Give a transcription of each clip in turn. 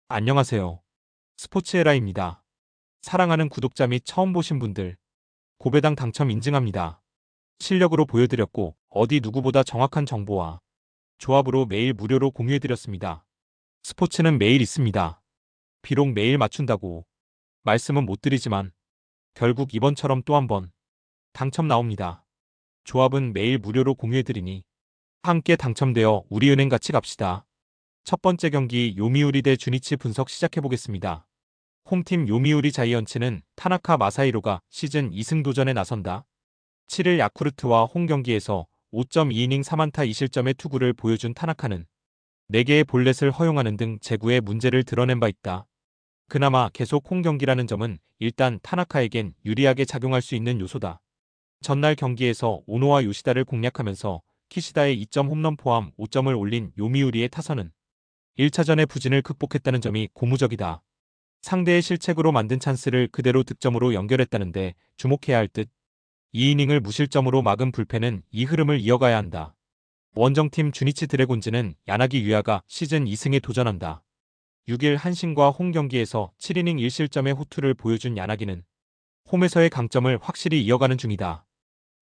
안녕하세요. 스포츠에라입니다. 사랑하는 구독자 및 처음 보신 분들, 고배당 당첨 인증합니다. 실력으로 보여드렸고, 어디 누구보다 정확한 정보와 조합으로 매일 무료로 공유해드렸습니다. 스포츠는 매일 있습니다. 비록 매일 맞춘다고 말씀은 못 드리지만, 결국 이번처럼 또 한 번 당첨 나옵니다. 조합은 매일 무료로 공유해드리니, 함께 당첨되어 우리은행 같이 갑시다. 첫 번째 경기 요미우리 대 주니치 분석 시작해보겠습니다. 홈팀 요미우리 자이언츠는 타나카 마사히로가 시즌 2승 도전에 나선다. 7일 야쿠르트와 홈 경기에서 5.2이닝 3안타 2실점의 투구를 보여준 타나카는 4개의 볼넷을 허용하는 등 제구에 문제를 드러낸 바 있다. 그나마 계속 홈 경기라는 점은 일단 타나카에겐 유리하게 작용할 수 있는 요소다. 전날 경기에서 오노와 요시다를 공략하면서 키시다의 2점 홈런 포함 5점을 올린 요미우리의 타선은 1차전의 부진을 극복했다는 점이 고무적이다. 상대의 실책으로 만든 찬스를 그대로 득점으로 연결했다는데 주목해야 할 듯. 2이닝을 무실점으로 막은 불펜은 이 흐름을 이어가야 한다. 원정팀 주니치 드래곤즈는 야나기 유야가 시즌 2승에 도전한다. 6일 한신과 홈 경기에서 7이닝 1실점의 호투를 보여준 야나기는 홈에서의 강점을 확실히 이어가는 중이다.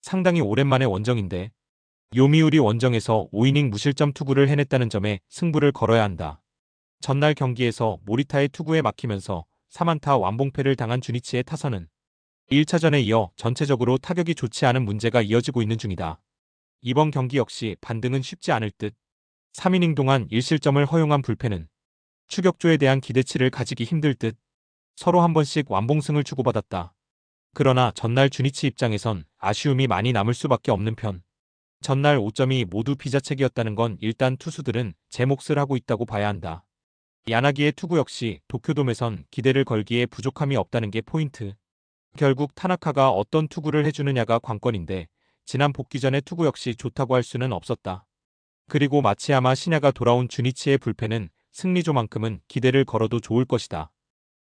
상당히 오랜만에 원정인데 요미우리 원정에서 5이닝 무실점 투구를 해냈다는 점에 승부를 걸어야 한다. 전날 경기에서 모리타의 투구에 막히면서 3안타 완봉패를 당한 주니치의 타선은 1차전에 이어 전체적으로 타격이 좋지 않은 문제가 이어지고 있는 중이다. 이번 경기 역시 반등은 쉽지 않을 듯. 3이닝 동안 1실점을 허용한 불펜은 추격조에 대한 기대치를 가지기 힘들 듯. 서로 한 번씩 완봉승을 주고받았다. 그러나 전날 주니치 입장에선 아쉬움이 많이 남을 수밖에 없는 편. 전날 5점이 모두 피자책이었다는 건 일단 투수들은 제 몫을 하고 있다고 봐야 한다. 야나기의 투구 역시 도쿄돔에선 기대를 걸기에 부족함이 없다는 게 포인트. 결국 타나카가 어떤 투구를 해주느냐가 관건인데 지난 복귀 전의 투구 역시 좋다고 할 수는 없었다. 그리고 마치야마 시냐가 돌아온 주니치의 불펜은 승리조만큼은 기대를 걸어도 좋을 것이다.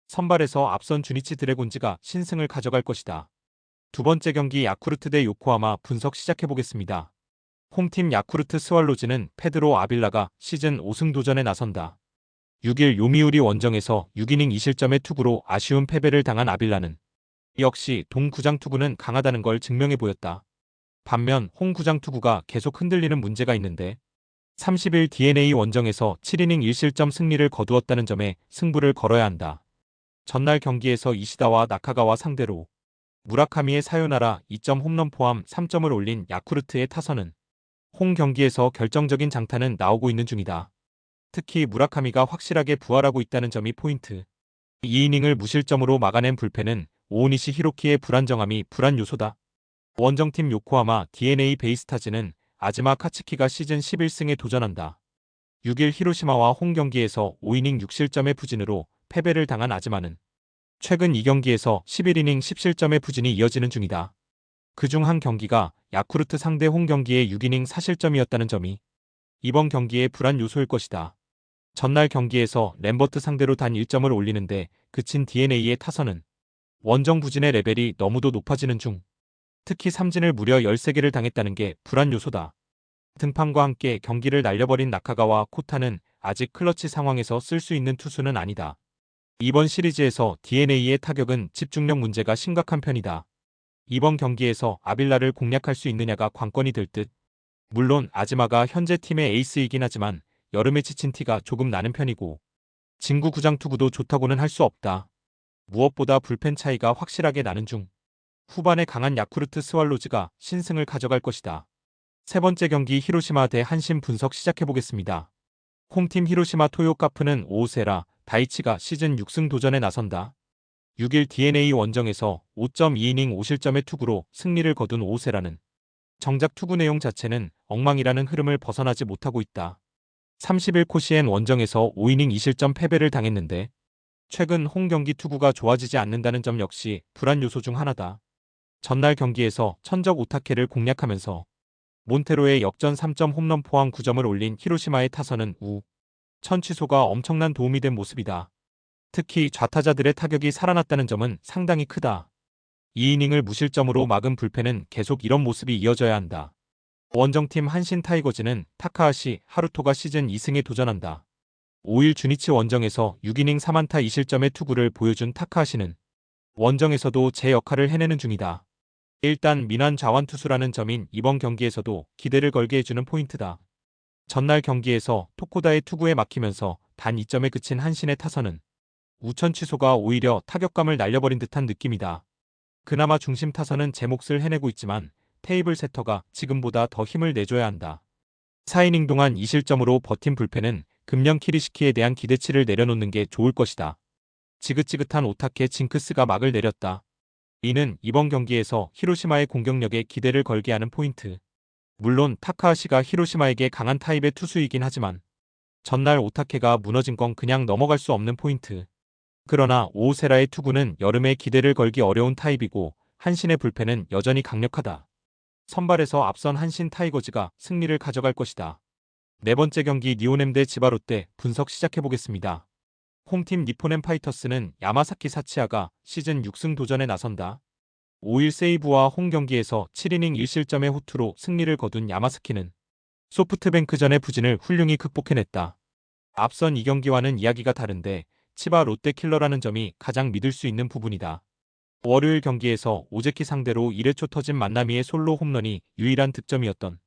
선발에서 앞선 주니치 드래곤즈가 신승을 가져갈 것이다. 두 번째 경기 야쿠르트 대 요코하마 분석 시작해보겠습니다. 홈팀 야쿠르트 스왈로즈는 페드로 아빌라가 시즌 5승 도전에 나선다. 6일 요미우리 원정에서 6이닝 2실점의 투구로 아쉬운 패배를 당한 아빌라는 역시 동구장 투구는 강하다는 걸 증명해 보였다. 반면 홈구장 투구가 계속 흔들리는 문제가 있는데 30일 DNA 원정에서 7이닝 1실점 승리를 거두었다는 점에 승부를 걸어야 한다. 전날 경기에서 이시다와 나카가와 상대로 무라카미의 사요나라 2점 홈런 포함 3점을 올린 야쿠르트의 타선은 홈 경기에서 결정적인 장타는 나오고 있는 중이다. 특히 무라카미가 확실하게 부활하고 있다는 점이 포인트. 2이닝을 무실점으로 막아낸 불펜은 오오니시 히로키의 불안정함이 불안 요소다. 원정팀 요코하마 DNA 베이스타즈는 아즈마 카츠키가 시즌 11승에 도전한다. 6일 히로시마와 홈 경기에서 5이닝 6실점의 부진으로 패배를 당한 아즈마는 최근 2경기에서 11이닝 10실점의 부진이 이어지는 중이다. 그중 한 경기가 야쿠르트 상대 홈 경기의 6이닝 4실점이었다는 점이 이번 경기의 불안 요소일 것이다. 전날 경기에서 램버트 상대로 단 1점을 올리는데 그친 DNA의 타선은 원정 부진의 레벨이 너무도 높아지는 중. 특히 삼진을 무려 13개를 당했다는 게 불안 요소다. 등판과 함께 경기를 날려버린 나카가와 코타는 아직 클러치 상황에서 쓸 수 있는 투수는 아니다. 이번 시리즈에서 DNA의 타격은 집중력 문제가 심각한 편이다. 이번 경기에서 아빌라를 공략할 수 있느냐가 관건이 될 듯. 물론 아즈마가 현재 팀의 에이스이긴 하지만 여름에 지친 티가 조금 나는 편이고 진구 구장 투구도 좋다고는 할 수 없다. 무엇보다 불펜 차이가 확실하게 나는 중. 후반에 강한 야쿠르트 스왈로즈가 신승을 가져갈 것이다. 세 번째 경기 히로시마 대 한신 분석 시작해보겠습니다. 홈팀 히로시마 토요카프는 오오세라 다이치가 시즌 6승 도전에 나선다. 6일 DNA 원정에서 5.2이닝 5실점의 투구로 승리를 거둔 오오세라는 정작 투구 내용 자체는 엉망이라는 흐름을 벗어나지 못하고 있다. 30일 코시엔 원정에서 5이닝 2실점 패배를 당했는데 최근 홈 경기 투구가 좋아지지 않는다는 점 역시 불안 요소 중 하나다. 전날 경기에서 천적 오타케를 공략하면서 몬테로의 역전 3점 홈런 포함 9점을 올린 히로시마의 타선은 천 취소가 엄청난 도움이 된 모습이다. 특히 좌타자들의 타격이 살아났다는 점은 상당히 크다. 2이닝을 무실점으로 막은 불펜은 계속 이런 모습이 이어져야 한다. 원정팀 한신 타이거즈는 타카하시 하루토가 시즌 2승에 도전한다. 5일 주니치 원정에서 6이닝 4안타 2실점의 투구를 보여준 타카하시는 원정에서도 제 역할을 해내는 중이다. 일단 민환 좌완 투수라는 점인 이번 경기에서도 기대를 걸게 해주는 포인트다. 전날 경기에서 토코다의 투구에 막히면서 단 2점에 그친 한신의 타선은 우천 취소가 오히려 타격감을 날려버린 듯한 느낌이다. 그나마 중심 타선은 제 몫을 해내고 있지만 테이블 세터가 지금보다 더 힘을 내줘야 한다. 4이닝 동안 2실점으로 버틴 불펜은 금년 키리시키에 대한 기대치를 내려놓는 게 좋을 것이다. 지긋지긋한 오타케 징크스가 막을 내렸다. 이는 이번 경기에서 히로시마의 공격력에 기대를 걸게 하는 포인트. 물론 타카하시가 히로시마에게 강한 타입의 투수이긴 하지만 전날 오타케가 무너진 건 그냥 넘어갈 수 없는 포인트. 그러나 오오세라의 투구는 여름에 기대를 걸기 어려운 타입이고 한신의 불펜은 여전히 강력하다. 선발에서 앞선 한신 타이거즈가 승리를 가져갈 것이다. 네 번째 경기 니오넴 대 지바롯데 분석 시작해보겠습니다. 홈팀 니포넴 파이터스는 야마사키 사치아가 시즌 6승 도전에 나선다. 5일 세이브와 홈 경기에서 7이닝 1실점의 호투로 승리를 거둔 야마사키는 소프트뱅크전의 부진을 훌륭히 극복해냈다. 앞선 이 경기와는 이야기가 다른데 치바 롯데킬러라는 점이 가장 믿을 수 있는 부분이다. 월요일 경기에서 오제키 상대로 1회초 터진 만나미의 솔로 홈런이 유일한 득점이었던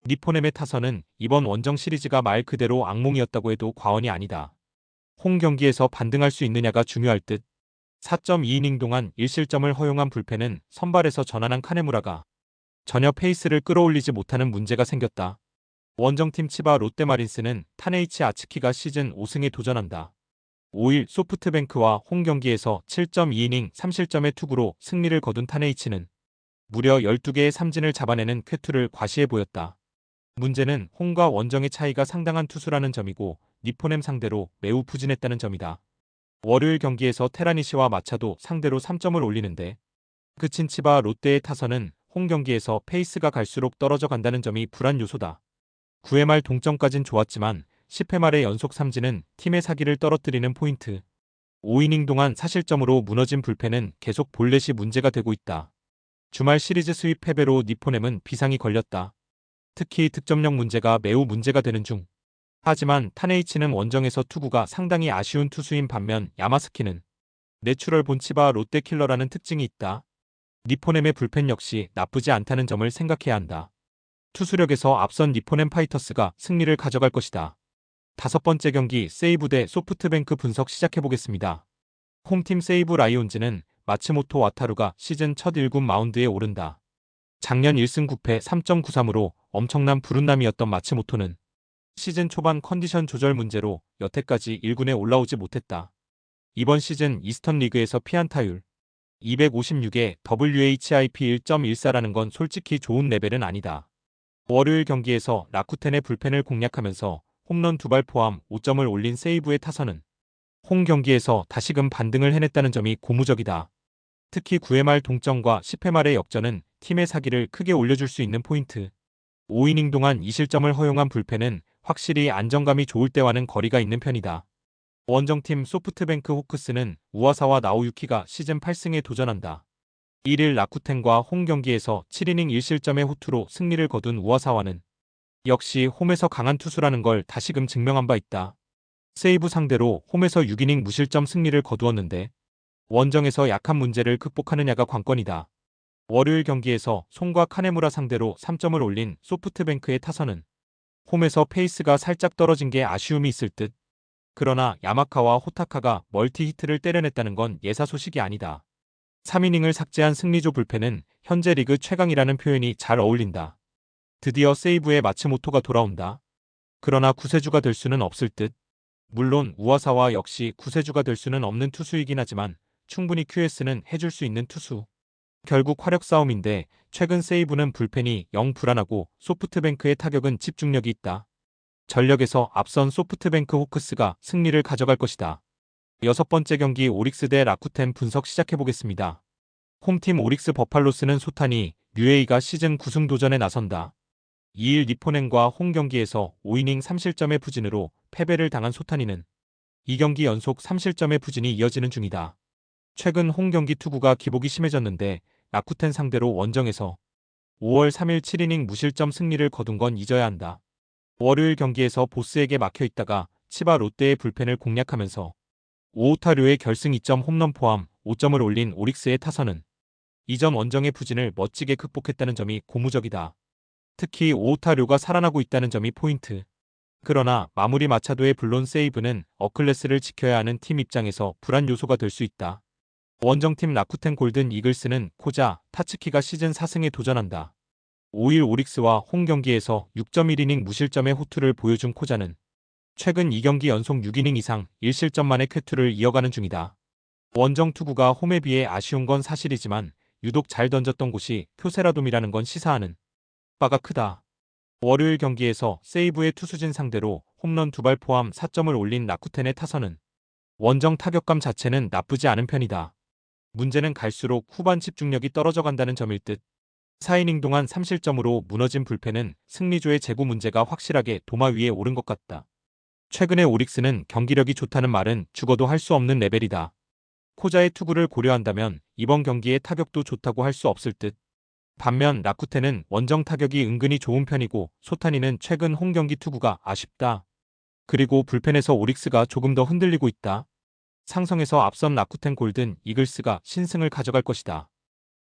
니포넴의 타선은 이번 원정 시리즈가 말 그대로 악몽이었다고 해도 과언이 아니다. 홈 경기에서 반등할 수 있느냐가 중요할 듯. 4.2이닝 동안 1실점을 허용한 불펜은 선발에서 전환한 카네무라가 전혀 페이스를 끌어올리지 못하는 문제가 생겼다. 원정팀 치바 롯데마린스는 타네이치 아츠키가 시즌 5승에 도전한다. 5일 소프트뱅크와 홈 경기에서 7.2이닝 3실점의 투구로 승리를 거둔 타네이치는 무려 12개의 삼진을 잡아내는 쾌투를 과시해 보였다. 문제는 홈과 원정의 차이가 상당한 투수라는 점이고 니포넴 상대로 매우 부진했다는 점이다. 월요일 경기에서 테라니시와 마차도 상대로 3점을 올리는데 그친 치바 롯데의 타선은 홈 경기에서 페이스가 갈수록 떨어져 간다는 점이 불안 요소다. 9회 말 동점까진 좋았지만 10회 말의 연속 삼진은 팀의 사기를 떨어뜨리는 포인트. 5이닝 동안 사실점으로 무너진 불펜은 계속 볼넷이 문제가 되고 있다. 주말 시리즈 수입 패배로 니포넴은 비상이 걸렸다. 특히 득점력 문제가 매우 문제가 되는 중. 하지만 타네이치는 원정에서 투구가 상당히 아쉬운 투수인 반면 야마스키는 내추럴 본치바 롯데킬러라는 특징이 있다. 니포넴의 불펜 역시 나쁘지 않다는 점을 생각해야 한다. 투수력에서 앞선 니포넴 파이터스가 승리를 가져갈 것이다. 다섯 번째 경기 세이브 대 소프트뱅크 분석 시작해보겠습니다. 홈팀 세이브 라이온즈는 마츠모토 와타루가 시즌 첫 1군 마운드에 오른다. 작년 1승 9패 3.93으로 엄청난 불운남이었던 마츠모토는 시즌 초반 컨디션 조절 문제로 여태까지 1군에 올라오지 못했다. 이번 시즌 이스턴 리그에서 피안타율 256에 WHIP 1.14라는 건 솔직히 좋은 레벨은 아니다. 월요일 경기에서 라쿠텐의 불펜을 공략하면서 홈런 2발 포함 5점을 올린 세이브의 타선은 홈 경기에서 다시금 반등을 해냈다는 점이 고무적이다. 특히 9회 말 동점과 10회 말의 역전은 팀의 사기를 크게 올려줄 수 있는 포인트. 5이닝 동안 2실점을 허용한 불펜은 확실히 안정감이 좋을 때와는 거리가 있는 편이다. 원정팀 소프트뱅크 호크스는 우와사와 나오유키가 시즌 8승에 도전한다. 1일 라쿠텐과 홈 경기에서 7이닝 1실점의 호투로 승리를 거둔 우와사와는 역시 홈에서 강한 투수라는 걸 다시금 증명한 바 있다. 세이브 상대로 홈에서 6이닝 무실점 승리를 거두었는데 원정에서 약한 문제를 극복하느냐가 관건이다. 월요일 경기에서 송과 카네무라 상대로 3점을 올린 소프트뱅크의 타선은 홈에서 페이스가 살짝 떨어진 게 아쉬움이 있을 듯. 그러나 야마카와 호타카가 멀티 히트를 때려냈다는 건 예사 소식이 아니다. 3이닝을 삭제한 승리조 불펜은 현재 리그 최강이라는 표현이 잘 어울린다. 드디어 세이브의 마츠모토가 돌아온다. 그러나 구세주가 될 수는 없을 듯. 물론 우와사와 역시 구세주가 될 수는 없는 투수이긴 하지만 충분히 QS는 해줄 수 있는 투수. 결국 화력 싸움인데 최근 세이브는 불펜이 영 불안하고 소프트뱅크의 타격은 집중력이 있다. 전력에서 앞선 소프트뱅크 호크스가 승리를 가져갈 것이다. 여섯 번째 경기 오릭스 대 라쿠텐 분석 시작해보겠습니다. 홈팀 오릭스 버팔로스는 소타니 류에이가 시즌 9승 도전에 나선다. 2일 니포넨과 홈 경기에서 5이닝 3실점의 부진으로 패배를 당한 소타니는 2경기 연속 3실점의 부진이 이어지는 중이다. 최근 홈 경기 투구가 기복이 심해졌는데 라쿠텐 상대로 원정에서 5월 3일 7이닝 무실점 승리를 거둔 건 잊어야 한다. 월요일 경기에서 보스에게 막혀있다가 치바 롯데의 불펜을 공략하면서 오오타류의 결승 2점 홈런 포함 5점을 올린 오릭스의 타선은 이전 원정의 부진을 멋지게 극복했다는 점이 고무적이다. 특히 오오타류가 살아나고 있다는 점이 포인트. 그러나 마무리 마차도의 블론 세이브는 어클래스를 지켜야 하는 팀 입장에서 불안 요소가 될 수 있다. 원정팀 라쿠텐 골든 이글스는 코자, 타츠키가 시즌 4승에 도전한다. 5일 오릭스와 홈 경기에서 6.1이닝 무실점의 호투를 보여준 코자는 최근 2경기 연속 6이닝 이상 1실점만의 쾌투를 이어가는 중이다. 원정 투구가 홈에 비해 아쉬운 건 사실이지만 유독 잘 던졌던 곳이 쿄세라돔이라는 건 시사하는 바가 크다. 월요일 경기에서 세이브의 투수진 상대로 홈런 2발 포함 4점을 올린 라쿠텐의 타선은 원정 타격감 자체는 나쁘지 않은 편이다. 문제는 갈수록 후반 집중력이 떨어져 간다는 점일 듯. 4이닝 동안 3실점으로 무너진 불펜은 승리조의 재구 문제가 확실하게 도마 위에 오른 것 같다. 최근에 오릭스는 경기력이 좋다는 말은 죽어도 할 수 없는 레벨이다. 코자의 투구를 고려한다면 이번 경기의 타격도 좋다고 할 수 없을 듯. 반면 라쿠텐은 원정 타격이 은근히 좋은 편이고 소타니는 최근 홈 경기 투구가 아쉽다. 그리고 불펜에서 오릭스가 조금 더 흔들리고 있다. 상성에서 앞선 라쿠텐 골든 이글스가 신승을 가져갈 것이다.